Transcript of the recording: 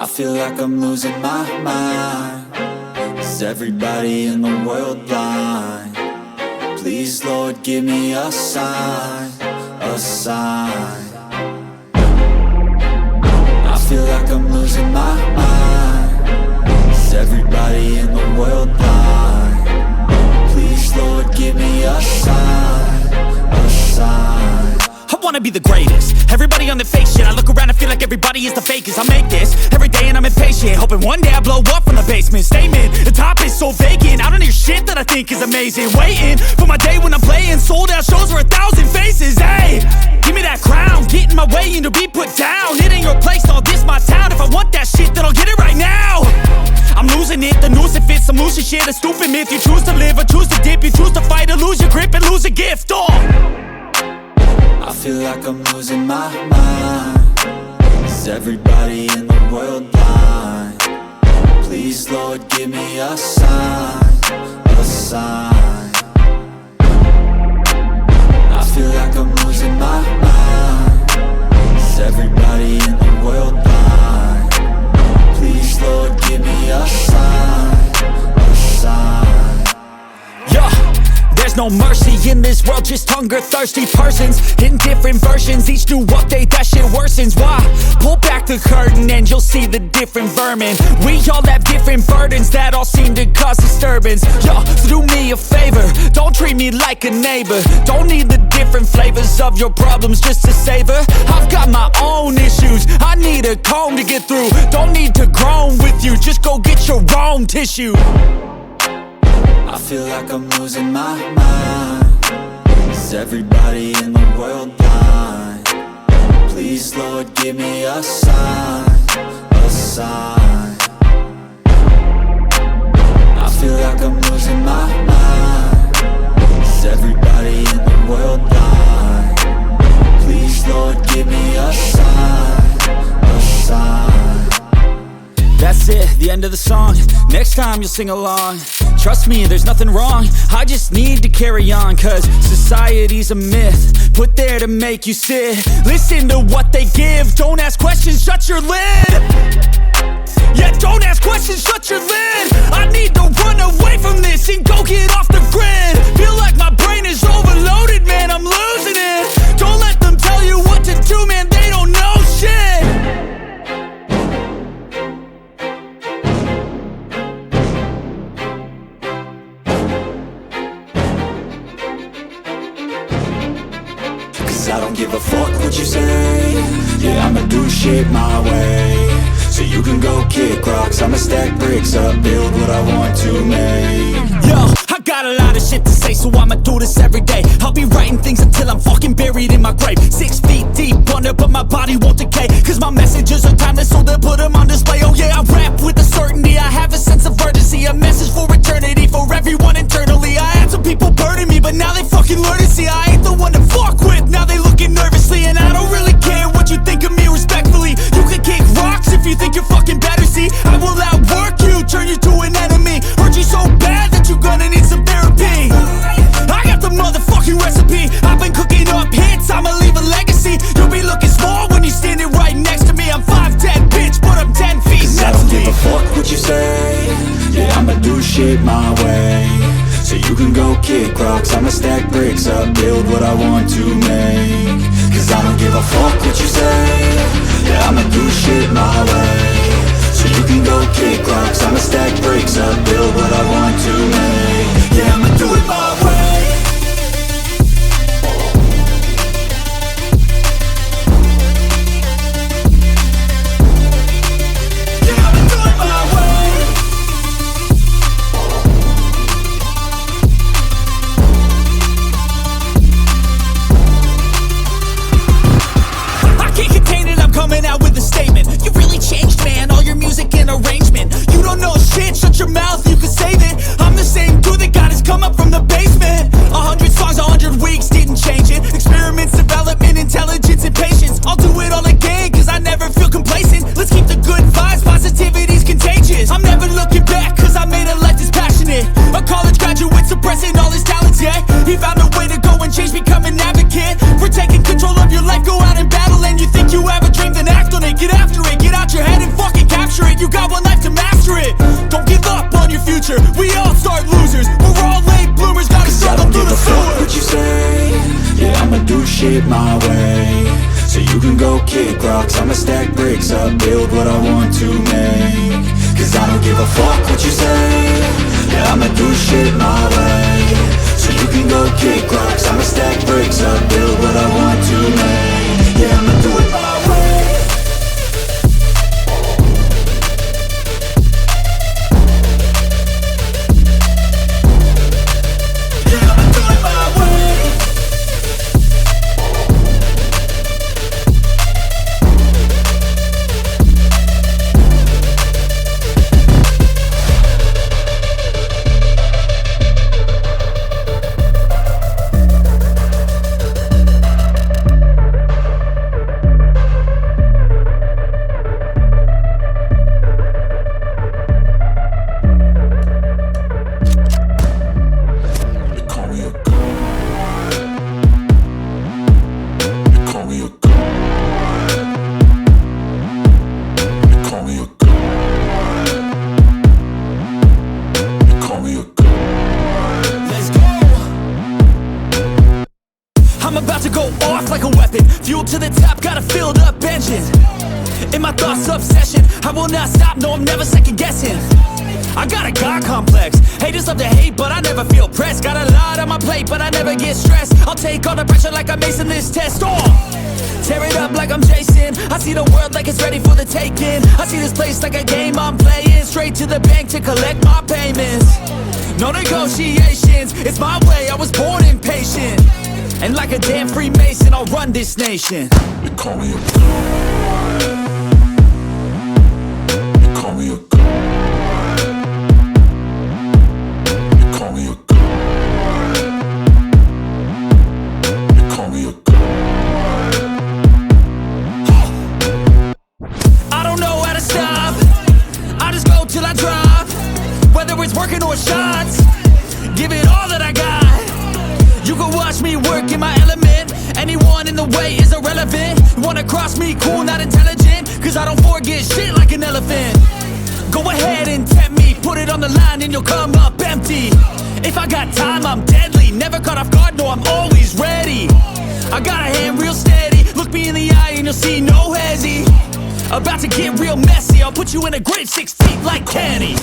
I feel like I'm losing my mind. Is everybody in the world blind? Please, Lord, give me a sign, a sign. I feel like I'm losing my mind. Is everybody in the world blind? Please, Lord, give me a sign, a sign. I wanna be the greatest. Everybody on the fake shit. I look around and feel like everybody is the fakest. I make this every day and I'm impatient, hoping one day I blow up from the basement. Statement, the top is so vacant. I don't hear shit that I think is amazing. Waiting for my day when I'm playing sold out shows for 1,000 faces. Hey, give me that crown, get in my way and to be put down. It ain't your place, no, this my town. If I want that shit, then I'll get it right now. I'm losing it, the noose it fits. I'm losing shit, a stupid myth. You choose to live or choose to dip. You choose to fight or lose your grip and lose a gift. I feel like I'm losing my mind. Is everybody in the world blind? Please, Lord, give me a sign, a sign. I feel like I'm losing my mind. Is everybody in the world blind? Please, Lord, give me a sign, a sign. Yeah. There's no mercy in this world, just hunger-thirsty persons in different versions, each new update, that shit worsens. Why? Pull back the curtain and you'll see the different vermin. We all have different burdens that all seem to cause disturbance. Yo, so do me a favor, don't treat me like a neighbor. Don't need the different flavors of your problems just to savor. I've got my own issues, I need a comb to get through. Don't need to groan with you, just go get your own tissue. I feel like I'm losing my mind. Is everybody in the world blind? Please, Lord, give me a sign, a sign. I feel like I'm losing my mind. Is everybody in the world blind? Please, Lord, give me a sign, a sign. That's it, the end of the song. Next time you'll sing along. Trust me, there's nothing wrong. I just need to carry on, cause society's a myth put there to make you sit. Listen to what they give. Don't ask questions, shut your lid. Yeah, don't ask questions, shut your lid. I need to run away from this and go get off the grid. Feel like my brain is overloaded, man, I'm losing it. Don't let them tell you what to do, man, they don't know shit. I don't give a fuck what you say. Yeah, I'ma do shit my way. So you can go kick rocks, I'ma stack bricks up, build what I want to make. Yo, I got a lot of shit to say, so I'ma do this every day. I'll be writing things until I'm fucking buried in my grave. 6 feet deep under, but my body won't decay. Cause my messages are timeless, so they'll put them on display. Oh yeah, I rap with a certainty, I have a sense of urgency. A message for eternity, for everyone internally. I had some people burning me, but now they fucking learn to see I ain't the one to fuck with. Now they looking nervously, and I don't really care what you think of me respectfully. You can kick rocks if you think you're fucking better, see. I will outwork you, turn you to an enemy. Hurt you so bad that you're gonna need some therapy. I got the motherfucking recipe. I've been cooking up hits, I'ma leave a legacy. You'll be looking small when you're standing right next to me. I'm 5'10", bitch, but I'm 10 feet next to me. I don't give a fuck what you say. Yeah, I'ma do shit my way. So you can go kick rocks, I'ma stack bricks up, build what I want to make. Cause I don't give a fuck what you say. Yeah, I'ma do shit my way. So you can go kick rocks, I'ma stack bricks up, build what I want to make. Yeah, I'ma do it my way. Yeah, I'ma do it my way. I can't contain it, I'm coming out with a statement. You really changed, man, all your music and arrangement. You don't know shit, shut your mouth, you can save it. future. We all start losers, we're all late bloomers, gotta struggle through the sewer. What you say, yeah, I'ma do shit my way. So you can go kick rocks, I'ma stack bricks up, build what I want to make. Cause I don't give a fuck what you say, yeah, I'ma do shit my way. So you can go kick rocks, I'ma stack bricks up, build what I want to make. Yeah, I'ma do it my way. Yeah, I'ma do it my way. I'm about to go off like a weapon, fuel to the top, got a filled up engine. In my thoughts obsession, I will not stop, no I'm never second guessing. I got a God complex, haters love to hate but I never feel pressed. Got a lot on my plate but I never get stressed. I'll take all the pressure like I'm acing this test. Tear it up like I'm Jason, I see the world like it's ready for the taking. I see this place like a game I'm playing, straight to the bank to collect my payments. No negotiations, it's my way, I was born impatient. And like a damn Freemason, I'll run this nation. They call me a god. They call me a god. They call me a god. They call me a god. I don't know how to stop, I just go till I drop. Whether it's working or shots, give it all that I got. You can watch me work in my element, anyone in the way is irrelevant. You wanna cross me, cool, not intelligent, cause I don't forget shit like an elephant. Go ahead and tempt me, put it on the line and you'll come up empty. If I got time, I'm deadly, never caught off guard, no I'm always ready. I got a hand real steady, look me in the eye and you'll see no hezzy. About to get real messy, I'll put you in a grave 6 feet like Kenny.